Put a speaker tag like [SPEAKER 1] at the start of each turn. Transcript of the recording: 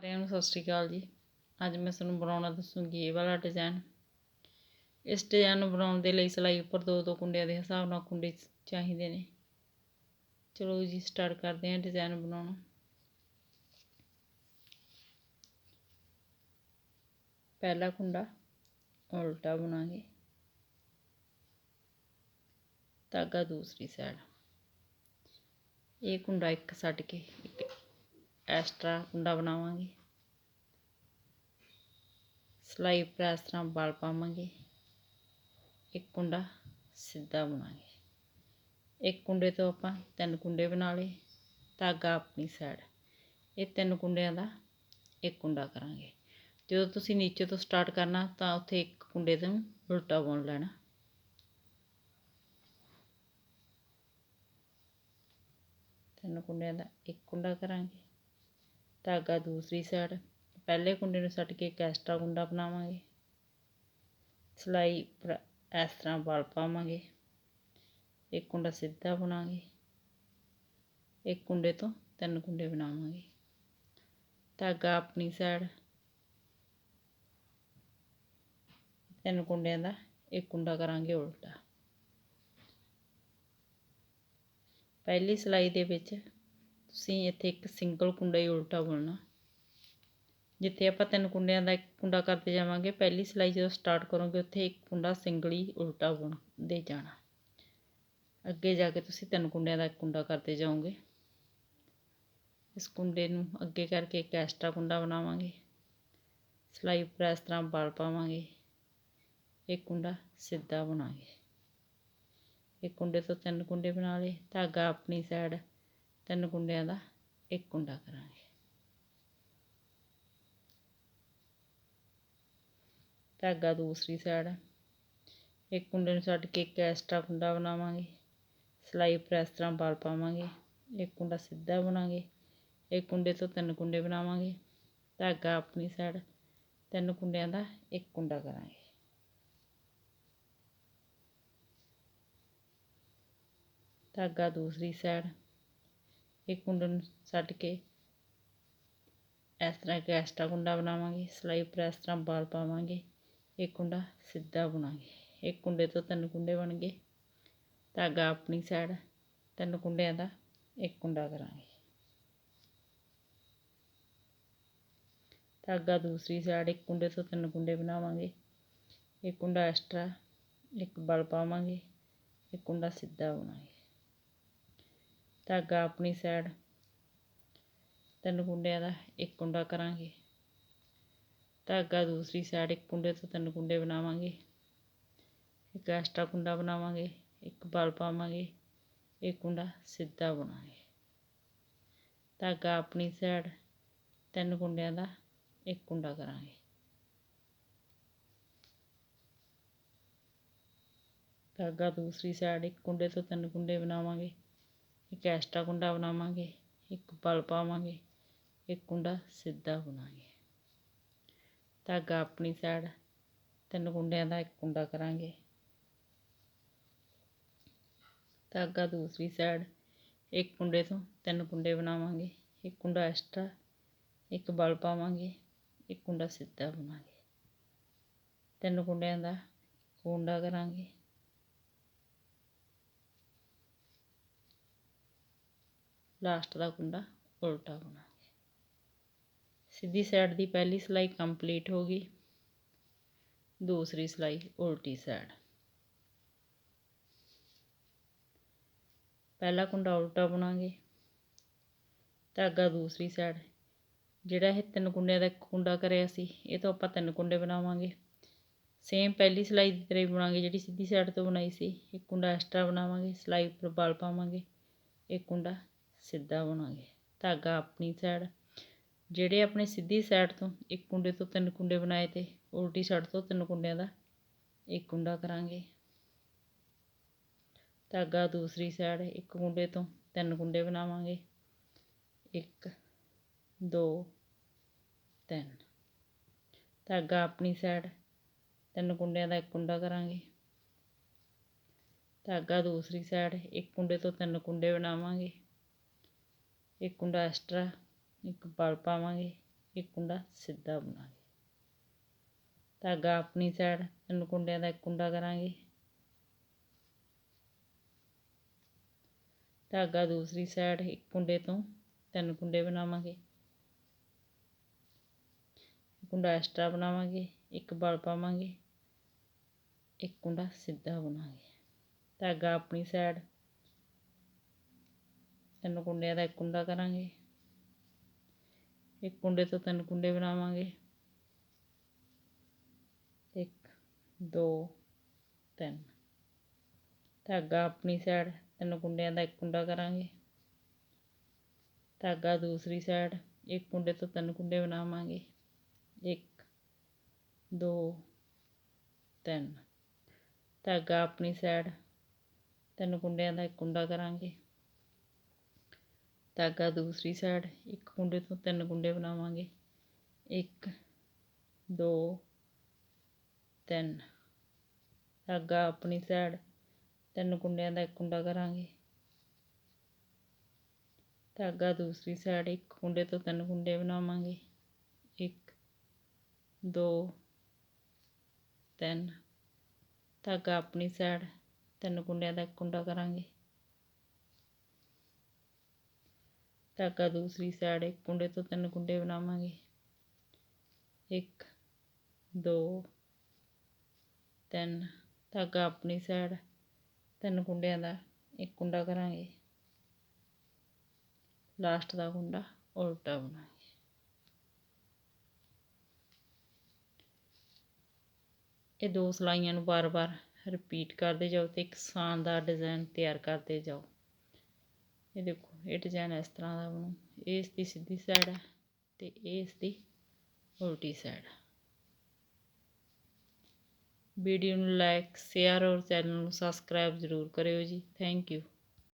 [SPEAKER 1] ਸਾਰਿਆਂ ਨੂੰ ਸਤਿ ਸ਼੍ਰੀ ਅਕਾਲ ਜੀ। ਅੱਜ ਮੈਂ ਤੁਹਾਨੂੰ ਬਣਾਉਣਾ ਦੱਸੂਗੀ ਇਹ ਵਾਲਾ ਡਿਜ਼ਾਈਨ। ਇਸ ਡਿਜ਼ਾਈਨ ਨੂੰ ਬਣਾਉਣ ਦੇ ਲਈ ਸਿਲਾਈ ਉੱਪਰ ਦੋ ਕੁੰਡਿਆਂ ਦੇ ਹਿਸਾਬ ਨਾਲ ਕੁੰਡੇ ਚਾਹੀਦੇ ਨੇ। ਚਲੋ ਜੀ ਸਟਾਰਟ ਕਰਦੇ ਹਾਂ ਡਿਜ਼ਾਈਨ ਬਣਾਉਣਾ। ਪਹਿਲਾ ਕੁੰਡਾ ਉਲਟਾ ਬੁਣਾਂਗੇ, ਧਾਗਾ ਦੂਸਰੀ ਸਾਈਡ, ਇਹ ਕੁੰਡਾ ਇੱਕ ਛੱਡ ਕੇ ਇੱਕ ਐਕਸਟਰਾ ਕੁੰਡਾ ਬਣਾਵਾਂਗੇ। ਸਿਲਾਈ ਉੱਪਰ ਇਸ ਤਰ੍ਹਾਂ ਵਲ ਪਾਵਾਂਗੇ, ਇੱਕ ਕੁੰਡਾ ਸਿੱਧਾ ਬੁਣਾਂਗੇ। ਇੱਕ ਕੁੰਡੇ ਤੋਂ ਆਪਾਂ 3 ਕੁੰਡੇ ਬਣਾ ਲਏ, ਧਾਗਾ ਆਪਣੀ ਸਾਈਡ, ਇਹ 3 ਕੁੰਡਿਆਂ ਦਾ ਇੱਕ ਕੁੰਡਾ ਕਰਾਂਗੇ। ਜਦੋਂ ਤੁਸੀਂ ਨੀਚੇ ਤੋਂ ਸਟਾਰਟ ਕਰਨਾ ਤਾਂ ਉੱਥੇ ਇੱਕ ਕੁੰਡੇ ਤੋਂ ਉਲਟਾ ਬੁਣ ਲੈਣਾ। ਤਿੰਨ ਕੁੰਡਿਆਂ ਦਾ ਇੱਕ ਕੁੰਡਾ ਕਰਾਂਗੇ, ਧਾਗਾ ਦੂਸਰੀ ਸਾਈਡ, ਪਹਿਲੇ ਕੁੰਡੇ ਨੂੰ ਛੱਡ ਕੇ ਇੱਕ ਐਕਸਟਰਾ ਕੁੰਡਾ ਬਣਾਵਾਂਗੇ। ਸਿਲਾਈ ਉੱਪਰ ਇਸ ਤਰ੍ਹਾਂ ਵਲ ਪਾਵਾਂਗੇ, ਇੱਕ ਕੁੰਡਾ ਸਿੱਧਾ ਬੁਣਾਂਗੇ, ਇੱਕ ਕੁੰਡੇ ਤੋਂ 3 ਕੁੰਡੇ ਬਣਾਵਾਂਗੇ। ਧਾਗਾ ਆਪਣੀ ਸਾਈਡ, 3 ਕੁੰਡਿਆਂ ਦਾ ਇੱਕ ਕੁੰਡਾ ਕਰਾਂਗੇ ਉਲਟਾ। ਪਹਿਲੀ ਸਿਲਾਈ ਦੇ ਵਿੱਚ ਤੁਸੀਂ ਇੱਥੇ ਇੱਕ ਸਿੰਗਲ ਕੁੰਡਾ ਹੀ ਉਲਟਾ ਬੁਣਨਾ। ਜਿੱਥੇ ਆਪਾਂ 3 ਕੁੰਡਿਆਂ ਦਾ ਇੱਕ ਕੁੰਡਾ ਕਰਦੇ ਜਾਵਾਂਗੇ, ਪਹਿਲੀ ਸਿਲਾਈ ਜਦੋਂ ਸਟਾਰਟ ਕਰੋਗੇ ਉੱਥੇ ਇੱਕ ਕੁੰਡਾ ਸਿੰਗਲ ਹੀ ਉਲਟਾ ਬੁਣਦੇ ਜਾਣਾ। ਅੱਗੇ ਜਾ ਕੇ ਤੁਸੀਂ 3 ਕੁੰਡਿਆਂ ਦਾ ਇੱਕ ਕੁੰਡਾ ਕਰਦੇ ਜਾਓਗੇ। ਇਸ ਕੁੰਡੇ ਨੂੰ ਅੱਗੇ ਕਰਕੇ ਇੱਕ ਐਕਸਟਰਾ ਕੁੰਡਾ ਬਣਾਵਾਂਗੇ। ਸਿਲਾਈ ਉੱਪਰ ਇਸ ਤਰ੍ਹਾਂ ਵਲ ਪਾਵਾਂਗੇ, ਇੱਕ ਕੁੰਡਾ ਸਿੱਧਾ ਬੁਣਾਂਗੇ, ਇੱਕ ਕੁੰਡੇ ਤੋਂ 3 ਕੁੰਡੇ ਬਣਾ ਲਏ। ਧਾਗਾ ਆਪਣੀ ਸਾਈਡ, 3 ਕੁੰਡਿਆਂ ਦਾ ਇੱਕ ਕੁੰਡਾ ਕਰਾਂਗੇ। ਧਾਗਾ ਦੂਸਰੀ ਸਾਈਡ, ਇੱਕ ਕੁੰਡੇ ਨੂੰ ਛੱਡ ਕੇ ਇੱਕ ਐਕਸਟਰਾ ਕੁੰਡਾ ਬਣਾਵਾਂਗੇ। ਸਿਲਾਈ ਉੱਪਰ ਇਸ ਤਰ੍ਹਾਂ ਵਲ ਪਾਵਾਂਗੇ, ਇੱਕ ਕੁੰਡਾ ਸਿੱਧਾ ਬੁਣਾਂਗੇ, ਇੱਕ ਕੁੰਡੇ ਤੋਂ 3 ਕੁੰਡੇ ਬਣਾਵਾਂਗੇ। ਧਾਗਾ ਆਪਣੀ ਸਾਈਡ, 3 ਕੁੰਡਿਆਂ ਦਾ ਇੱਕ ਕੁੰਡਾ ਕਰਾਂਗੇ। ਧਾਗਾ ਦੂਸਰੀ ਸਾਈਡ, ਇੱਕ ਕੁੰਡੇ ਨੂੰ ਛੱਡ ਕੇ ਇਸ ਤਰ੍ਹਾਂ ਇੱਕ ਐਕਸਟਰਾ ਕੁੰਡਾ ਬਣਾਵਾਂਗੇ। ਸਿਲਾਈ ਉੱਪਰ ਇਸ ਤਰ੍ਹਾਂ ਵਲ ਪਾਵਾਂਗੇ, ਇੱਕ ਕੁੰਡਾ ਸਿੱਧਾ ਬੁਣਾਂਗੇ, ਇੱਕ ਕੁੰਡੇ ਤੋਂ 3 ਕੁੰਡੇ ਬਣ ਗਏ। ਧਾਗਾ ਆਪਣੀ ਸਾਈਡ, 3 ਕੁੰਡਿਆਂ ਦਾ ਇੱਕ ਕੁੰਡਾ ਕਰਾਂਗੇ। ਧਾਗਾ ਦੂਸਰੀ ਸਾਈਡ, ਇੱਕ ਕੁੰਡੇ ਤੋਂ 3 ਕੁੰਡੇ ਬਣਾਵਾਂਗੇ, ਇੱਕ ਕੁੰਡਾ ਐਕਸਟਰਾ, ਇੱਕ ਵਲ ਪਾਵਾਂਗੇ, ਇੱਕ ਕੁੰਡਾ ਸਿੱਧਾ ਬੁਣਾਂਗੇ। ਧਾਗਾ ਆਪਣੀ ਸਾਈਡ, 3 ਕੁੰਡਿਆਂ ਦਾ ਇੱਕ ਕੁੰਡਾ ਕਰਾਂਗੇ। ਧਾਗਾ ਦੂਸਰੀ ਸਾਈਡ, ਇੱਕ ਕੁੰਡੇ ਤੋਂ 3 ਕੁੰਡੇ ਬਣਾਵਾਂਗੇ, ਇੱਕ ਐਕਸਟਰਾ ਕੁੰਡਾ ਬਣਾਵਾਂਗੇ, ਇੱਕ ਵਲ ਪਾਵਾਂਗੇ, ਇੱਕ ਕੁੰਡਾ ਸਿੱਧਾ ਬੁਣਾਂਗੇ। ਧਾਗਾ ਆਪਣੀ ਸਾਈਡ, 3 ਕੁੰਡਿਆਂ ਦਾ ਇੱਕ ਕੁੰਡਾ ਕਰਾਂਗੇ। ਧਾਗਾ ਦੂਸਰੀ ਸਾਈਡ, ਇੱਕ ਕੁੰਡੇ ਤੋਂ 3 ਕੁੰਡੇ ਬਣਾਵਾਂਗੇ, ਇੱਕ ਐਕਸਟਰਾ ਕੁੰਡਾ ਬਣਾਵਾਂਗੇ, ਇੱਕ ਵਲ ਪਾਵਾਂਗੇ, ਇੱਕ ਕੁੰਡਾ ਸਿੱਧਾ ਬੁਣਾਂਗੇ। ਧਾਗਾ ਆਪਣੀ ਸਾਈਡ, 3 ਕੁੰਡਿਆਂ ਦਾ ਇੱਕ ਕੁੰਡਾ ਕਰਾਂਗੇ। ਧਾਗਾ ਦੂਸਰੀ ਸਾਈਡ, ਇੱਕ ਕੁੰਡੇ ਤੋਂ 3 ਕੁੰਡੇ ਬਣਾਵਾਂਗੇ, ਇੱਕ ਕੁੰਡਾ ਐਕਸਟਰਾ, ਇੱਕ ਵਲ ਪਾਵਾਂਗੇ, ਇੱਕ ਕੁੰਡਾ ਸਿੱਧਾ ਬੁਣਾਂਗੇ। 3 ਕੁੰਡਿਆਂ ਦਾ ਕੁੰਡਾ ਕਰਾਂਗੇ। ਲਾਸਟ ਦਾ ਕੁੰਡਾ ਉਲਟਾ ਬੁਣਾਂਗੇ। ਸਿੱਧੀ ਸਾਈਡ ਦੀ ਪਹਿਲੀ ਸਿਲਾਈ ਕੰਪਲੀਟ ਹੋ ਗਈ। ਦੂਸਰੀ ਸਿਲਾਈ ਉਲਟੀ ਸਾਈਡ, ਪਹਿਲਾ ਕੁੰਡਾ ਉਲਟਾ ਬੁਣਾਂਗੇ। ਧਾਗਾ ਦੂਸਰੀ ਸਾਈਡ, ਜਿਹੜਾ ਇਹ 3 ਕੁੰਡਿਆਂ ਦਾ ਇੱਕ ਕੁੰਡਾ ਕਰਿਆ ਸੀ, ਇਹ ਤੋਂ ਆਪਾਂ 3 ਕੁੰਡੇ ਬਣਾਵਾਂਗੇ। ਸੇਮ ਪਹਿਲੀ ਸਿਲਾਈ ਦੀ ਤਰ੍ਹਾਂ ਹੀ ਬੁਣਾਂਗੇ ਜਿਹੜੀ ਸਿੱਧੀ ਸਾਈਡ ਤੋਂ ਬਣਾਈ ਸੀ। ਇੱਕ ਕੁੰਡਾ ਐਕਸਟਰਾ ਬਣਾਵਾਂਗੇ, ਸਿਲਾਈ ਉੱਪਰ ਵਲ ਪਾਵਾਂਗੇ, ਇੱਕ ਕੁੰਡਾ ਸਿੱਧਾ ਬੁਣਾਂਗੇ। ਧਾਗਾ ਆਪਣੀ ਸਾਈਡ, ਜਿਹੜੇ ਆਪਣੇ ਸਿੱਧੀ ਸਾਈਡ ਤੋਂ ਇੱਕ ਕੁੰਡੇ ਤੋਂ 3 ਕੁੰਡੇ ਬਣਾਏ ਤੇ ਉਲਟੀ ਸਾਈਡ ਤੋਂ 3 ਕੁੰਡਿਆਂ ਦਾ ਇੱਕ ਕੁੰਡਾ ਕਰਾਂਗੇ। ਧਾਗਾ ਦੂਸਰੀ ਸਾਈਡ, ਇੱਕ ਕੁੰਡੇ ਤੋਂ 3 ਕੁੰਡੇ ਬਣਾਵਾਂਗੇ, 1 2 3। ਧਾਗਾ ਆਪਣੀ ਸਾਈਡ, 3 ਕੁੰਡਿਆਂ ਦਾ ਇੱਕ ਕੁੰਡਾ ਕਰਾਂਗੇ। ਧਾਗਾ ਦੂਸਰੀ ਸਾਈਡ, ਇੱਕ ਕੁੰਡੇ ਤੋਂ 3 ਕੁੰਡੇ ਬਣਾਵਾਂਗੇ, ਇੱਕ ਕੁੰਡਾ ਐਕਸਟਰਾ, ਇੱਕ ਵਲ ਪਾਵਾਂਗੇ, ਇੱਕ ਕੁੰਡਾ ਸਿੱਧਾ ਬਣਾਂਗੇ। ਧਾਗਾ ਆਪਣੀ ਸਾਈਡ 3 ਕੁੰਡਿਆਂ ਦਾ ਇੱਕ ਕੁੰਡਾ ਕਰਾਂਗੇ। ਧਾਗਾ ਦੂਸਰੀ ਸਾਈਡ ਇੱਕ ਕੁੰਡੇ ਤੋਂ 3 ਕੁੰਡੇ ਬਣਾਵਾਂਗੇ। ਕੁੰਡਾ ਐਕਸਟਰਾ ਬਣਾਵਾਂਗੇ, ਇੱਕ ਬਲ ਪਾਵਾਂਗੇ, ਇੱਕ ਕੁੰਡਾ ਸਿੱਧਾ ਬਣਾਵਾਂਗੇ। ਧਾਗਾ ਆਪਣੀ ਸਾਈਡ 3 ਕੁੰਡਿਆਂ ਦਾ ਇੱਕ ਕੁੰਡਾ ਕਰਾਂਗੇ। ਇੱਕ ਕੁੰਡੇ ਤੋਂ 3 ਕੁੰਡੇ ਬਣਾਵਾਂਗੇ। 1 2 3। ਧਾਗਾ ਆਪਣੀ ਸਾਈਡ 3 ਕੁੰਡਿਆਂ ਦਾ ਇੱਕ ਕੁੰਡਾ ਕਰਾਂਗੇ। ਧਾਗਾ ਦੂਸਰੀ ਸਾਈਡ ਇੱਕ ਕੁੰਡੇ ਤੋਂ 3 ਕੁੰਡੇ ਬਣਾਵਾਂਗੇ। 1 2 3। ਧਾਗਾ ਆਪਣੀ ਸਾਈਡ 3 ਕੁੰਡਿਆਂ ਦਾ ਇੱਕ ਕੁੰਡਾ ਕਰਾਂਗੇ। ਧਾਗਾ ਦੂਸਰੀ ਸਾਈਡ ਇੱਕ ਕੁੰਡੇ ਤੋਂ 3 ਕੁੰਡੇ ਬਣਾਵਾਂਗੇ। 1 2 3। ਧਾਗਾ ਆਪਣੀ ਸਾਈਡ 3 ਕੁੰਡਿਆਂ ਦਾ ਇੱਕ ਕੁੰਡਾ ਕਰਾਂਗੇ। ਧਾਗਾ ਦੂਸਰੀ ਸਾਈਡ ਇੱਕ ਕੁੰਡੇ ਤੋਂ 3 ਕੁੰਡੇ ਬਣਾਵਾਂਗੇ। 1 2 3। ਧਾਗਾ ਆਪਣੀ ਸਾਈਡ 3 ਕੁੰਡਿਆਂ ਦਾ ਇੱਕ ਕੁੰਡਾ ਕਰਾਂਗੇ। ਧਾਗਾ ਦੂਸਰੀ ਸਾਈਡ ਇੱਕ ਕੁੰਡੇ ਤੋਂ 3 ਕੁੰਡੇ ਬਣਾਵਾਂਗੇ। 1 2 3। ਧਾਗਾ ਆਪਣੀ ਸਾਈਡ 3 ਕੁੰਡਿਆਂ ਦਾ ਇੱਕ ਕੁੰਡਾ ਕਰਾਂਗੇ। ਲਾਸਟ ਦਾ ਕੁੰਡਾ ਉਲਟਾ ਬਣਾਂਗੇ। ਇਹ 2 ਸਿਲਾਈਆਂ ਨੂੰ ਬਾਰ-ਬਾਰ ਰਿਪੀਟ ਕਰਦੇ ਜਾਓ ਤੇ ਇੱਕ ਸ਼ਾਨਦਾਰ ਡਿਜ਼ਾਈਨ ਤਿਆਰ ਕਰਦੇ ਜਾਓ। ਇਹ ਦੇਖੋ, ਇਹ ਡਿਜ਼ਾਈਨ ਇਸ ਤਰ੍ਹਾਂ ਦਾ ਬਣੂ। ਇਹ ਇਸ ਦੀ ਸਿੱਧੀ ਸਾਈਡ ਹੈ ਤੇ ਇਹ ਇਸ ਦੀ ਉਲਟੀ ਸਾਈਡ। ਵੀਡੀਓ ਨੂੰ ਲਾਈਕ, ਸ਼ੇਅਰ ਔਰ ਚੈਨਲ ਨੂੰ ਸਬਸਕ੍ਰਾਈਬ ਜ਼ਰੂਰ ਕਰਿਓ ਜੀ। Thank you.